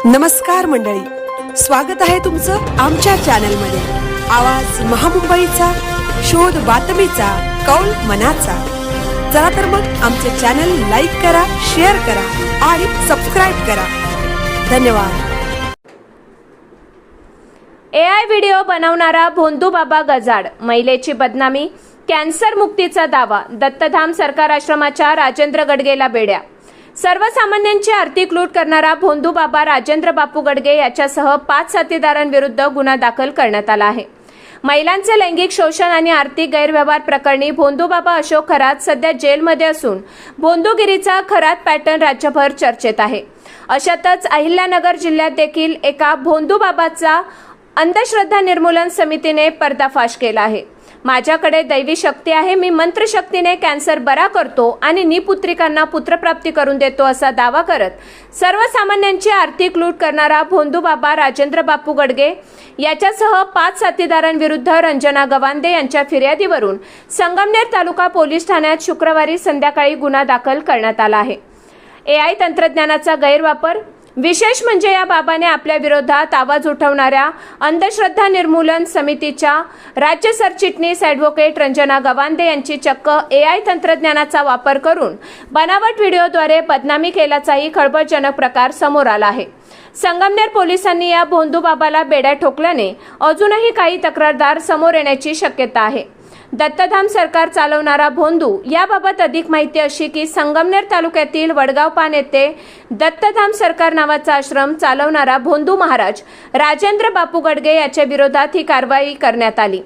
नमस्कार मंडळी, स्वागत आहे तुमचं आमच्या चॅनलमध्ये। आवाज महामुंबईचा, शोध बातमीचा, कौल मनाचा। चला तर मग आमचे चॅनल लाईक करा, शेअर करा आणि सबस्क्राइब करा। धन्यवाद। AI व्हिडिओ बनवणारा भोंदू बाबा गजाड, महिलेची बदनामी, कॅन्सर मुक्तीचा दावा, दत्तधाम सरकार आश्रमाच्या राजेंद्र गडगेला बेड्या। सर्वसामान्यांची आर्थिक लूट करणारा भोंदू बाबा राजेंद्र बापू गडगे याच्यासह 5 साथीदारांविरुद्ध गुन्हा दाखल करण्यात आला आहे। महिलांचे लैंगिक शोषण आणि आर्थिक गैरव्यवहार प्रकरणी भोंदू बाबा अशोक खरात सध्या जेलमध्ये असून भोंदूगिरीचा खरात पॅटर्न राज्यभर चर्चेत आहे। अशातच अहिल्यानगर जिल्ह्यात देखील एका भोंदू बाबाचा अंधश्रद्धा निर्मूलन समितीने पर्दाफाश केला आहे। माझ्याकडे दैवी शक्ती आहे, मी मंत्रशक्तीने कॅन्सर बरा करतो आणि निपुत्रिकांना पुत्रप्राप्ती करून देतो असा दावा करत सर्वसामान्यांची आर्थिक लूट करणारा भोंदू बाबा राजेंद्र बापू गडगे याच्यासह 5 साथीदारांविरुद्ध रंजना गवांदे यांच्या फिर्यादीवरून संगमनेर तालुका पोलीस ठाण्यात शुक्रवारी संध्याकाळी गुन्हा दाखल करण्यात आला आहे। AI तंत्रज्ञानाचा गैरवापर, विशेष म्हणजे या बाबाने आपल्या विरोधात आवाज उठवणाऱ्या अंधश्रद्धा निर्मूलन समितीच्या राज्य सरचिटणीस ॲडव्होकेट रंजना गवांदे यांची चक्क AI तंत्रज्ञानाचा वापर करून बनावट व्हिडिओद्वारे बदनामी केल्याचाही खळबळजनक प्रकार समोर आला आहे। संगमनेर पोलिसांनी या भोंदू बाबाला बेड्या ठोकल्याने अजूनही काही तक्रारदार समोर येण्याची शक्यता आहे। दत्तधाम सरकार चालवणारा भोंदू याबाबत अधिक माहिती अशी की संगमनेर तालुक्यातील वडगाव पान येथे दत्तधाम सरकार नावाचा आश्रम चालवणारा भोंदू महाराज राजेंद्र बापू गडगे याच्या विरोधात ही कारवाई करण्यात आली।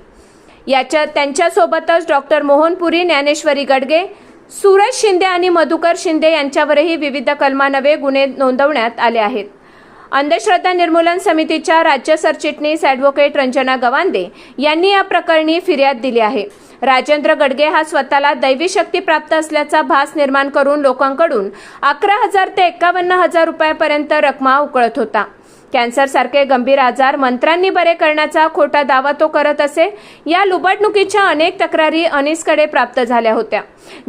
त्यांच्यासोबतच डॉक्टर मोहनपुरी, ज्ञानेश्वरी गडगे, सूरज शिंदे आणि मधुकर शिंदे यांच्यावरही विविध कलमान्वये गुन्हे नोंदवण्यात आले आहेत। अंधश्रद्धा निर्मूलन समितीच्या राज्य सरचिटणीस ॲडव्होकेट रंजना गवांदे यांनी या प्रकरणी फिर्याद दिली आहे। राजेंद्र गडगे हा स्वतःला दैवी शक्ती प्राप्त असल्याचा भास निर्माण करून लोकांकडून 11,000 ते 51,000 रुपयापर्यंत रकमा उकळत होता। कॅन्सर सारखे गंभीर आजार मंत्रांनी बरे करण्याचा खोटा दावा तो करत असे। या लुबाडणुकीच्या अनेक तक्रारी अनिसकडे प्राप्त झाल्या होत्या।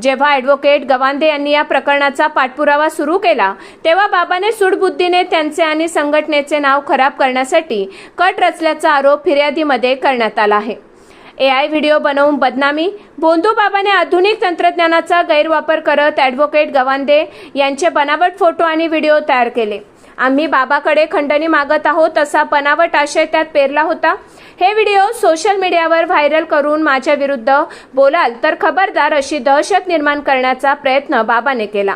जेव्हा ॲडव्होकेट गवांदे यांनी या प्रकरणाचा पाठपुरावा सुरू केला तेव्हा बाबाने सूडबुद्धीने त्यांचे आणि संघटनेचे नाव खराब करण्यासाठी कट रचल्याचा आरोप फिर्यादीमध्ये करण्यात आला आहे। AI व्हिडिओ बनवून बदनामी, भोंदू बाबाने आधुनिक तंत्रज्ञानाचा गैरवापर करत ॲडव्होकेट गवांदे यांचे बनावट फोटो आणि व्हिडिओ तयार केले। आम्ही बाबाकडे खंडणी मागत आहोत असा बनावट आशय त्यात पेरला होता। हे व्हिडिओ सोशल मीडियावर व्हायरल करून माझ्या विरुद्ध बोलाल तर खबरदार अशी दहशत निर्माण करण्याचा प्रयत्न बाबाने केला।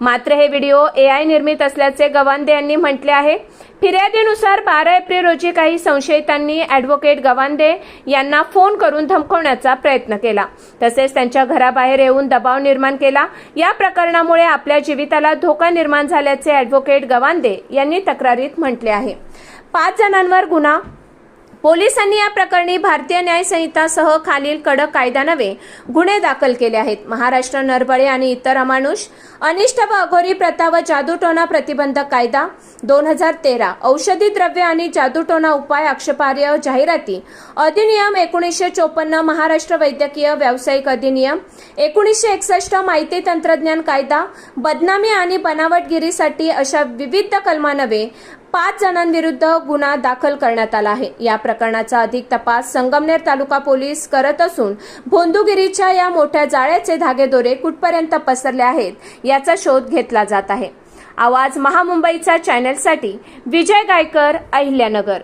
मात्र हे व्हिडिओ AI निर्मित असल्याचे गवांदे यांनी म्हटले आहे। फिर्यादीनुसार 12 एप्रिल रोजी काही संशयितांनी ॲडव्होकेट गवांदे यांना फोन करून धमकवण्याचा प्रयत्न केला, तसेच त्यांच्या घराबाहेर येऊन दबाव निर्माण केला। या प्रकरणामुळे आपल्या जीविताला धोका निर्माण झाल्याचे ॲडव्होकेट गवांदे यांनी तक्रारीत म्हटले आहे। 5 जणांवर गुन्हा, पोलिसांनी या प्रकरणी भारतीय न्याय संहितासह खालील कडक कायद्यान्वये गुन्हे दाखल केले आहेत। महाराष्ट्र नरबळे आणि इतर अमानुष, अनिष्ट व अघोरी प्रथा व जादूटोणा प्रतिबंधक कायदा 2013, औषधी द्रव्य आणि जादूटोणा उपाय आक्षेपार्ह जाहिराती अधिनियम 1954, महाराष्ट्र वैद्यकीय व्यावसायिक अधिनियम 1961, माहिती तंत्रज्ञान कायदा, बदनामी आणि बनावटगिरीसाठी अशा विविध कलमान्वये 5 जणांविरुद्ध गुन्हा दाखल करण्यात आला आहे। या प्रकरणाचा अधिक तपास संगमनेर तालुका पोलीस करत असून भोंदूगिरीच्या या मोठ्या जाळ्याचे धागेदोरे कुठपर्यंत पसरले आहेत याचा शोध घेतला जात आहे। आवाज महामुंबईचा चॅनलसाठी विजय गायकर, अहिल्यानगर।